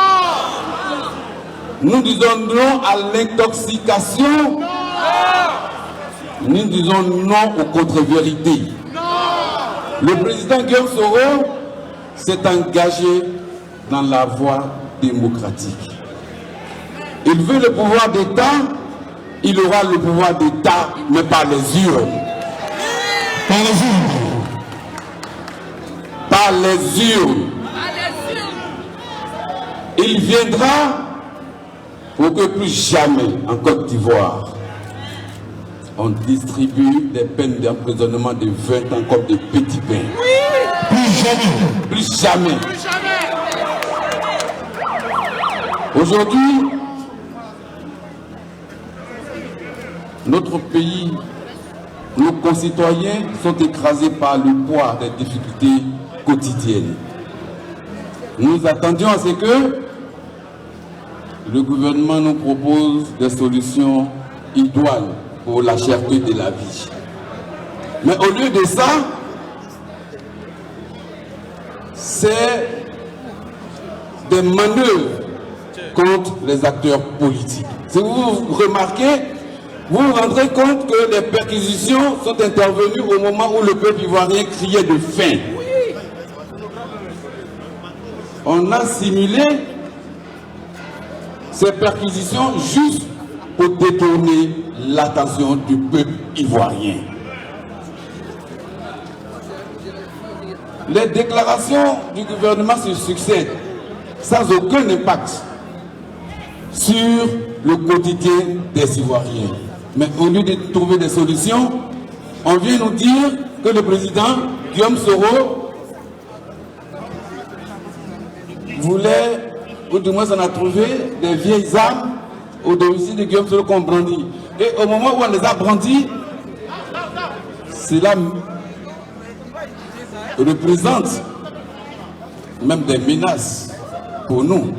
Nous disons non à l'intoxication. Nous disons non aux contre-vérités. Le président Guillaume Soro s'est engagé dans la voie démocratique. Il veut le pouvoir d'État il aura le pouvoir d'État, mais par les urnes. Par les urnes. Par les urnes. Il viendra pour que plus jamais en Côte d'Ivoire, on distribue des peines d'emprisonnement de 20 ans comme des petits pains. Oui. Plus jamais. Plus jamais. Plus jamais. Aujourd'hui, notre pays, nos concitoyens sont écrasés par le poids des difficultés quotidiennes. Nous attendions à ce que le gouvernement nous propose des solutions idoines pour la cherté de la vie. Mais au lieu de ça, c'est des manœuvres contre les acteurs politiques. Si vous remarquez, vous vous rendrez compte que les perquisitions sont intervenues au moment où le peuple ivoirien criait de faim. On a simulé ces perquisitions juste pour détourner l'attention du peuple ivoirien. Les déclarations du gouvernement se succèdent sans aucun impact sur le quotidien des Ivoiriens. Mais au lieu de trouver des solutions, on vient nous dire que le président Guillaume Soro voulait, ou du moins on a trouvé des vieilles armes au domicile de Guillaume Soro qu'on brandit. Et au moment où on les a brandis, cela représente même des menaces pour nous.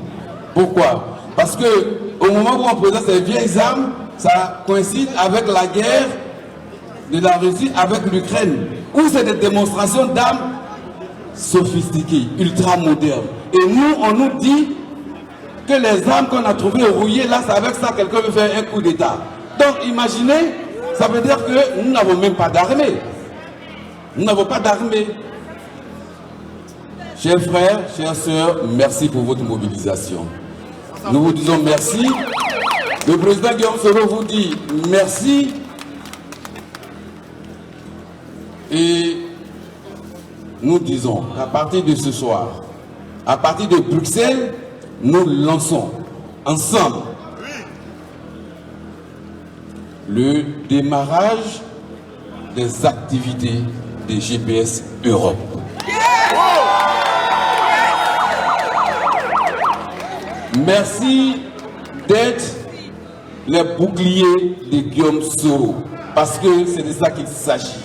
Pourquoi? Parce que au moment où on présente ces vieilles armes, ça coïncide avec la guerre de la Russie avec l'Ukraine, où c'est des démonstrations d'armes sophistiquées, ultra modernes. Et nous, on nous dit que les armes qu'on a trouvées rouillées, là, c'est avec ça quelqu'un veut faire un coup d'État. Donc imaginez, ça veut dire que nous n'avons même pas d'armée. Nous n'avons pas d'armée. Chers frères, chères sœurs, merci pour votre mobilisation. Nous vous disons merci. Le président Guillaume Soro vous dit merci. Et nous disons qu'à partir de ce soir, à partir de Bruxelles, nous lançons ensemble le démarrage des activités de GPS Europe. Merci d'être les boucliers de Guillaume Soro, parce que c'est de ça qu'il s'agit.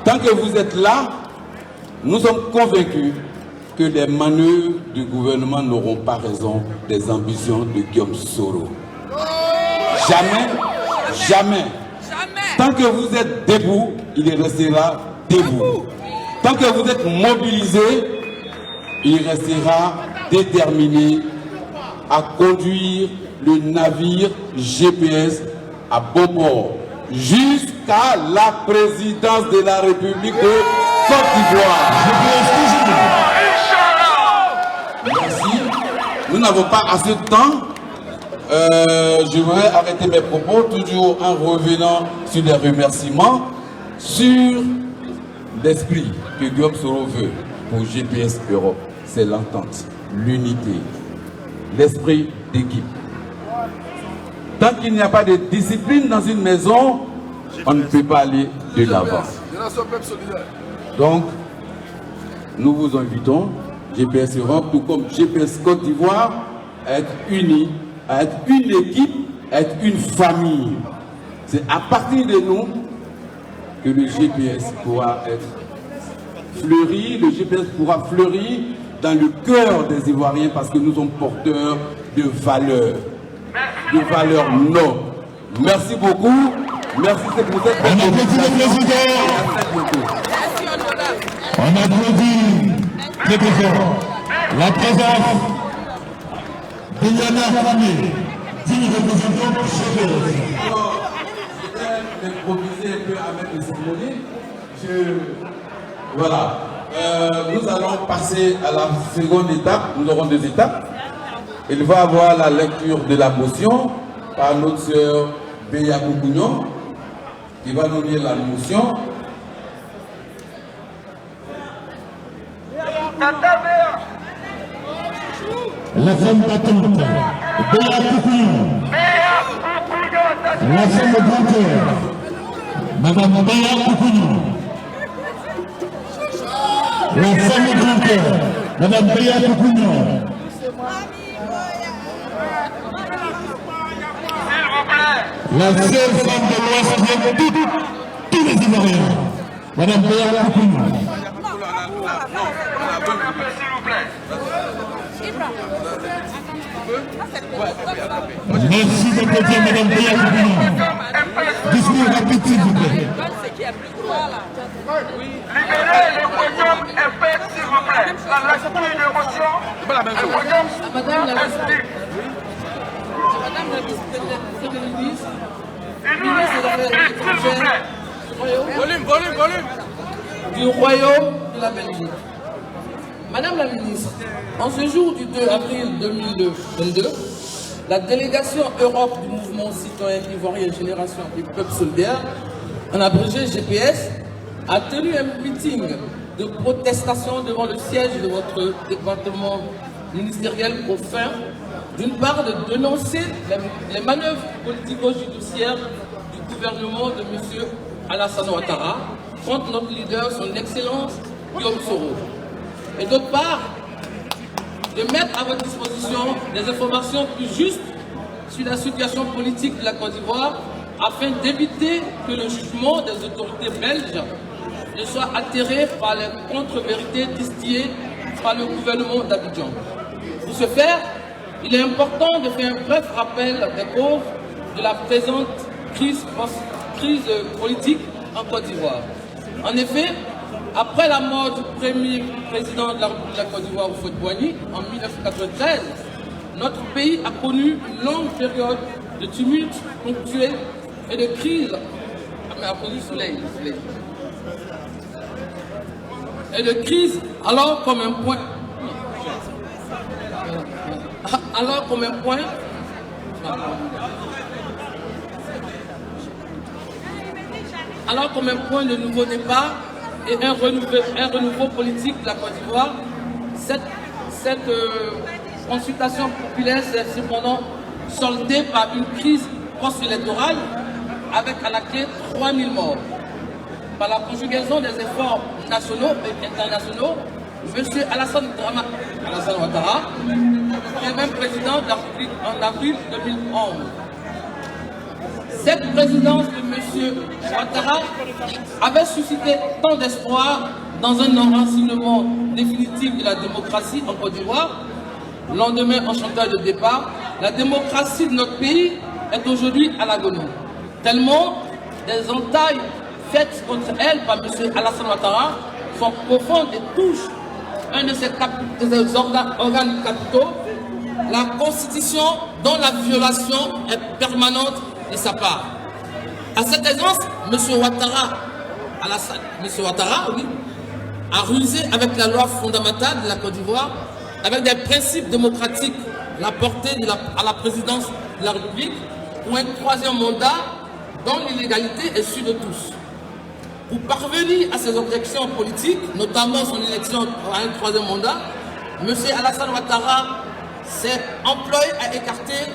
Tant que vous êtes là, nous sommes convaincus que les manœuvres du gouvernement n'auront pas raison des ambitions de Guillaume Soro. Jamais, jamais. Tant que vous êtes debout, il restera debout. Tant que vous êtes mobilisés, il restera déterminé à conduire le navire GPS à bon port jusqu'à la présidence de la République de Côte d'Ivoire. Merci. Nous n'avons pas assez de temps. Je voudrais arrêter mes propos toujours en revenant sur les remerciements, sur l'esprit que Guillaume Soro veut pour GPS Europe. C'est l'entente, l'unité, l'esprit d'équipe. Tant qu'il n'y a pas de discipline dans une maison, on ne peut pas aller de l'avant. Donc, nous vous invitons, GPS Europe, tout comme GPS Côte d'Ivoire, à être unis, à être une équipe, à être une famille. C'est à partir de nous que le GPS pourra être fleuri, le GPS pourra fleurir dans le cœur des Ivoiriens parce que nous sommes porteurs de valeurs. De valeurs nobles. Merci beaucoup. Merci pour cette On applaudit le président. On applaudit très fort la présence de Yana Ramé, digne représentant du chef. Je vais improviser un peu avec les cérémonies. Voilà. Nous allons passer à la seconde étape. Nous aurons deux étapes. Il va avoir la lecture de la motion par notre sœur Béa Koukouignon, qui va nous lire la motion. La femme battante, Béa Koukouignon. La femme de grand cœur, Madame Béa Koukouignon. La femme de grand cœur, Madame Béa Koukouignon. La seule femme de l'Ouest qui aime tous les Ivoiriens, Madame Béa Koukouignon. Merci de côté, Madame Béa Koukouignon. Discours rapide, s'il vous plaît. Libérez le podium épais, s'il vous plaît. La lecture de motion. Le podium Madame la explique. vice-présidente Il nous explique, s'il vous plaît. volume du Royaume de la Belgique. Madame la ministre, en ce jour du 2 avril 2022, la délégation Europe du mouvement citoyen ivoirien Génération du Peuple Solidaire, en abrégé GPS, a tenu un meeting de protestation devant le siège de votre département ministériel au fin, d'une part, de dénoncer les manœuvres politico-judiciaires du gouvernement de M. Alassane Ouattara contre notre leader, son Excellence Guillaume Soro. Et d'autre part, de mettre à votre disposition des informations plus justes sur la situation politique de la Côte d'Ivoire afin d'éviter que le jugement des autorités belges ne soit altéré par les contre-vérités distillées par le gouvernement d'Abidjan. Pour ce faire, il est important de faire un bref rappel des causes de la présente crise politique en Côte d'Ivoire. En effet, après la mort du premier président de la République de la Côte d'Ivoire, Houphouët-Boigny, en 1993, notre pays a connu une longue période de tumulte ponctuel et de crise. Et de crise alors comme un point. De nouveau départ et un renouveau politique de la Côte d'Ivoire. Cette consultation populaire s'est cependant soldée par une crise post-électorale avec à la clé 3000 morts. Par la conjugaison des efforts nationaux et internationaux, M. Alassane Ouattara est même président de la République en avril 2011. Cette présidence de M. Ouattara avait suscité tant d'espoir dans un enracinement définitif de la démocratie en Côte d'Ivoire. Lendemain enchanteur de départ, la démocratie de notre pays est aujourd'hui à l'agonie. Tellement des entailles faites contre elle par M. Alassane Ouattara sont profondes et touchent un de ses organes capitaux, la Constitution, dont la violation est permanente de sa part. À cette aisance, M. Ouattara, a rusé avec la loi fondamentale de la Côte d'Ivoire, avec des principes démocratiques, la portée à la présidence de la République pour un troisième mandat dont l'illégalité est sûre de tous. Pour parvenir à ses objections politiques, notamment son élection à un troisième mandat, M. Alassane Ouattara s'est employé à écarter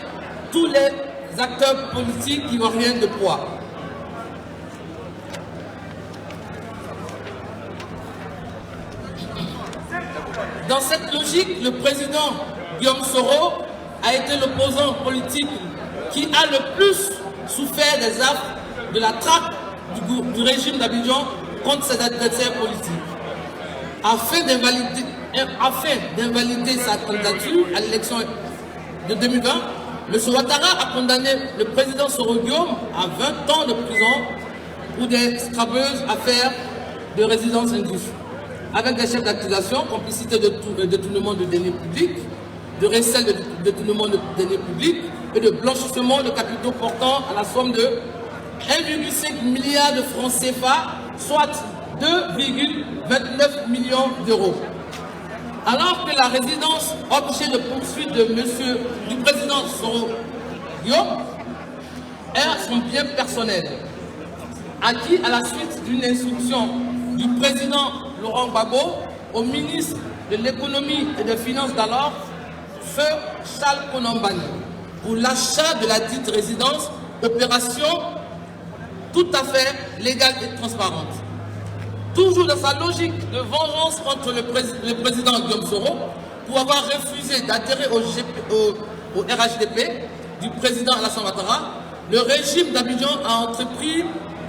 tous les acteurs politiques ivoiriens de poids. Dans cette logique, le président Guillaume Soro a été l'opposant politique qui a le plus souffert des affres de la traque du régime d'Abidjan contre ses adversaires politiques. Afin d'invalider sa candidature à l'élection de 2020, M. Ouattara a condamné le président Soro Guillaume à 20 ans de prison pour des scrabeuses affaires de résidence injuste, avec des chefs d'accusation, complicité de détournement de deniers publics, de recel de détournement de deniers publics et de blanchissement de capitaux portant à la somme de 1,5 milliard de francs CFA, soit 2,29 millions d'euros. Alors que la résidence objet de poursuite du président Soro Guillaume est son bien personnel, acquis à la suite d'une instruction du président Laurent Gbagbo au ministre de l'économie et des finances d'alors, feu Charles Konombani, pour l'achat de la dite résidence, opération tout à fait légale et transparente. Toujours dans sa logique de vengeance contre le président Guillaume Soro, pour avoir refusé d'adhérer au RHDP du président Alassane Ouattara, le régime d'Abidjan a entrepris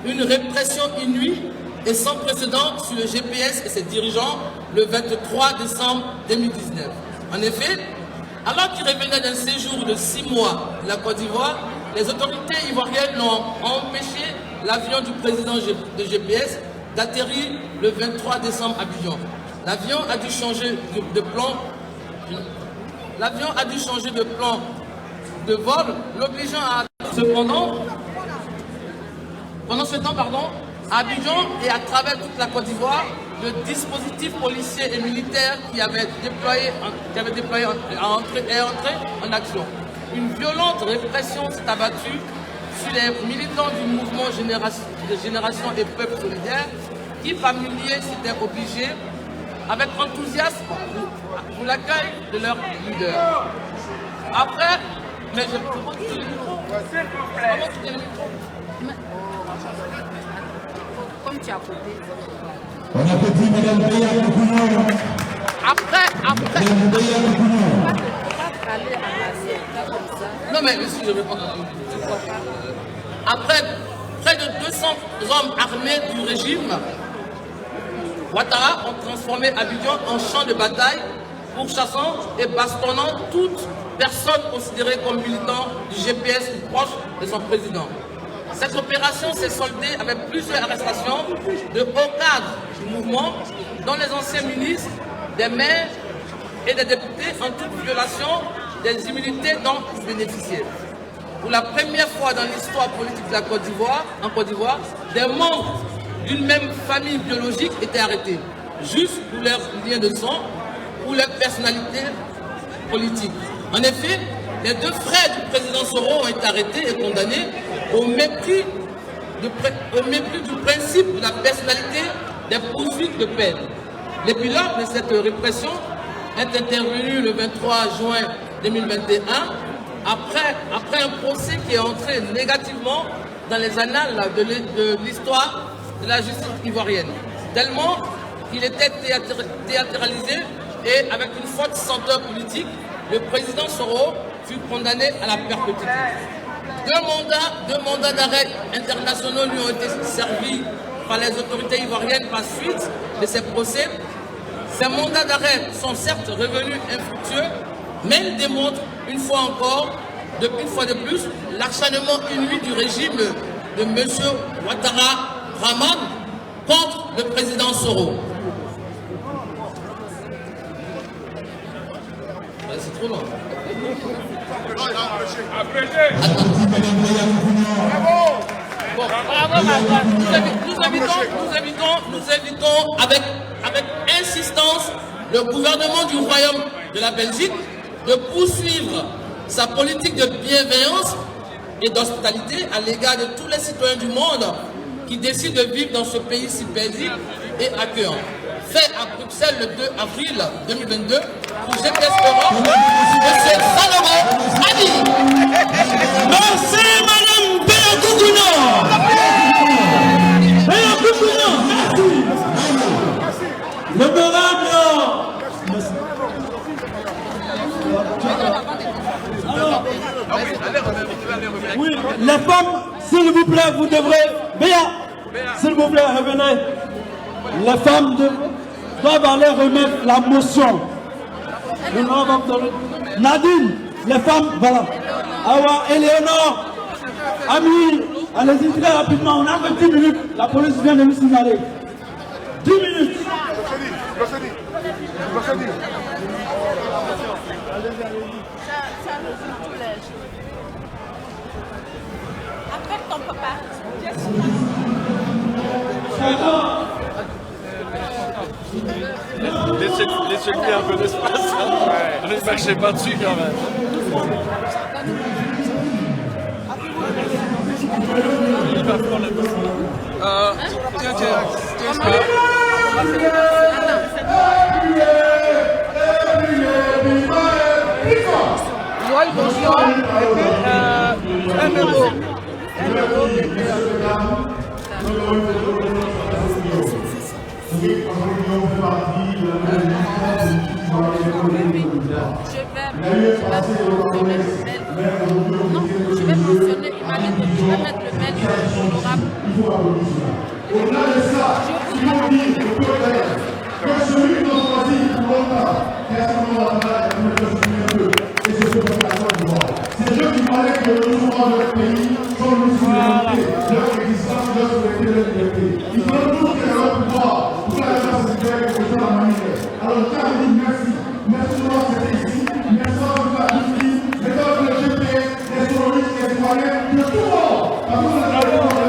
une répression inouïe et sans précédent sur le GPS et ses dirigeants le 23 décembre 2019. En effet, alors qu'il revenait d'un séjour de 6 mois de la Côte d'Ivoire, les autorités ivoiriennes ont empêché l'avion du président de GPS d'atterrir le 23 décembre à Abidjan. L'avion a dû changer de plan. L'avion a dû changer de plan de vol, l'obligeant à... Cependant, pendant ce temps, à Abidjan et à travers toute la Côte d'Ivoire, le dispositif policier et militaire qui avait déployé est entré en action. Une violente répression s'est abattue sur les militants du mouvement Génération et Peuple Solidaire qui, familiers, s'étaient obligés avec enthousiasme pour l'accueil de leur leader. Après, mais je peux pas quitter le micro. S'il vous plaît. Comme tu as coupé. On applaudit Mme Béa Koukounou. Après. Non mais monsieur, je ne vais pas. Après près de 200 hommes armés du régime, Ouattara ont transformé Abidjan en champ de bataille, pourchassant et bastonnant toute personne considérée comme militant du GPS ou proche de son président. Cette opération s'est soldée avec plusieurs arrestations de hauts cadres du mouvement, dont les anciens ministres, des maires et des députés en toute violation des immunités dont ils bénéficiaient. Pour la première fois dans l'histoire politique de la Côte d'Ivoire, des membres d'une même famille biologique étaient arrêtés, juste pour leur lien de sang ou leur personnalité politique. En effet, les 2 frères du président Soro ont été arrêtés et condamnés au mépris du principe de la personnalité des poursuites de peine. L'épilogue de cette répression est intervenu le 23 juin 2021 après un procès qui est entré négativement dans les annales de l'histoire de la justice ivoirienne, tellement il était théâtralisé et avec une forte senteur politique, le président Soro fut condamné à la perpétuité. Deux mandats d'arrêt internationaux lui ont été servis par les autorités ivoiriennes par suite de ces procès. Ces mandats d'arrêt sont certes revenus infructueux, mais ils démontrent une fois de plus, l'acharnement inouï du régime de M. Ouattara Draman contre le président Soro. C'est trop long. Nous invitons avec insistance le gouvernement du Royaume de la Belgique de poursuivre sa politique de bienveillance et d'hospitalité à l'égard de tous les citoyens du monde qui décident de vivre dans ce pays si paisible et accueillant. Fait à Bruxelles le 2 avril 2022 pour GPS Europe, M. Salomon Adi. Merci Madame Béa Koukounou. Béa Koukounou, merci. L'honorable. Oui, les femmes, s'il vous plaît, vous devrez... Béa, s'il vous plaît, revenez. Les femmes doivent aller remettre la motion. Nadine, les femmes, voilà. Awa, Éléonore, Amir, allez-y très rapidement, on a 10 minutes. La police vient de nous signaler. 10 minutes. Après ton papa. Laissez-lui un peu d'espace. Ne marchez pas dessus quand même. Je vais mentionner, il m'a dit que je vais mettre le mail du honorable. Au-delà de ça, il faut dire au peuple que celui qui nous choisit pour longtemps, qui a son nom à la main, il faut un peu, et c'est ce que nous avons. C'est Dieu qui parlait que le mouvement de notre pays sont nos souverainetés, leur existence, leur souveraineté, leur liberté. Il faut nous que leur pouvoir, pour la défense citoyenne que nous avons manifesté. Alors, je tiens à vous dire merci. Merci de l'avoir été ici. Merci de la justice, merci de le GPS, les terroristes, les citoyens, de tout le monde. Parce que nous avons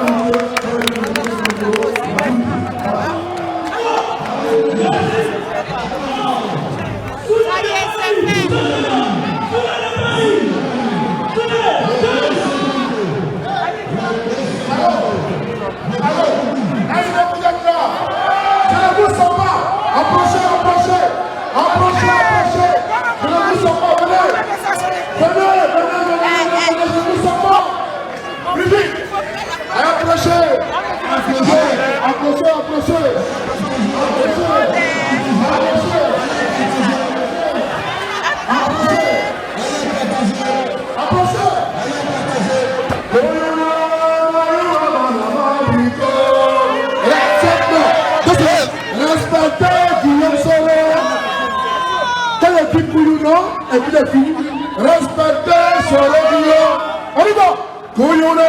et puis les filles, respectez sur le guillon. On y va. Kouyona,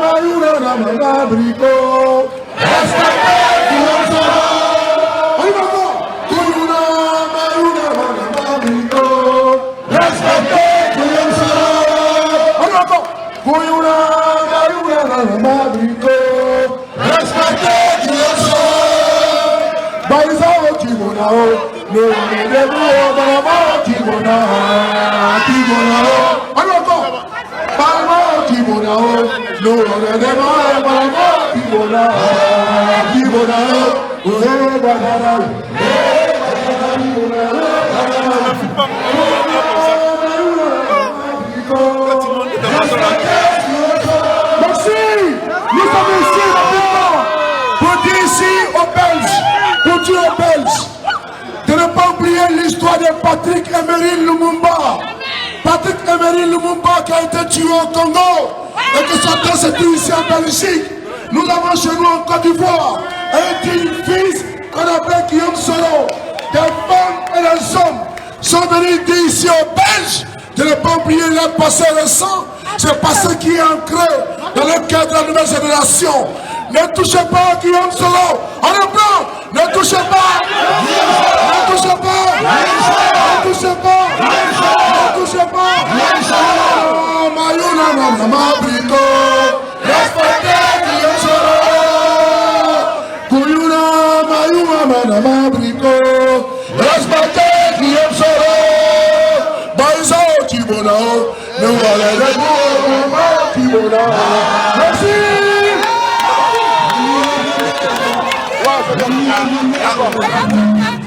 Mayouna, Namana, Brico. Respectez Guillaume Soro. On y va encore. Kouyona, Mayouna, Namana, Brico. Respectez Guillaume Soro. On y va encore. Kouyona, Mayouna, Namana, Brico. Respectez Guillaume Soro. Baïsa au Kimonao. Le debout dans la mort Kibona, alors encore, Palma Kibona, nous on est démarré par la mort Kibona, merci, nous sommes ici rapidement pour dire ici aux Belges, pour dire aux Belges, de ne pas oublier l'histoire de Patrick Emery Lumumba. Patrick Emery Lumumba qui a été tué au Congo et que sa tête s'est tuée ici en Belgique. Nous avons chez nous en Côte d'Ivoire un digne fils qu'on appelle Guillaume Soro. Des femmes et des hommes sont venus dire ici aux Belges de ne pas oublier leur passé récent. C'est passé qui est ancré dans le cœur de la nouvelle génération. Ne touchez pas à Guillaume Soro. En le blanc, ne touchez pas. Ne touchez pas. Ne touchez pas. Ne touchez pas. Oh, Mayouna, Namana, Brico. Respectez Guillaume Soro. Kouyuna, Mayouna, Namana, Brico. Respectez Guillaume Soro. Baïsa au Kibonao. Nous allons les mots, Kibona. Merci. D'accord.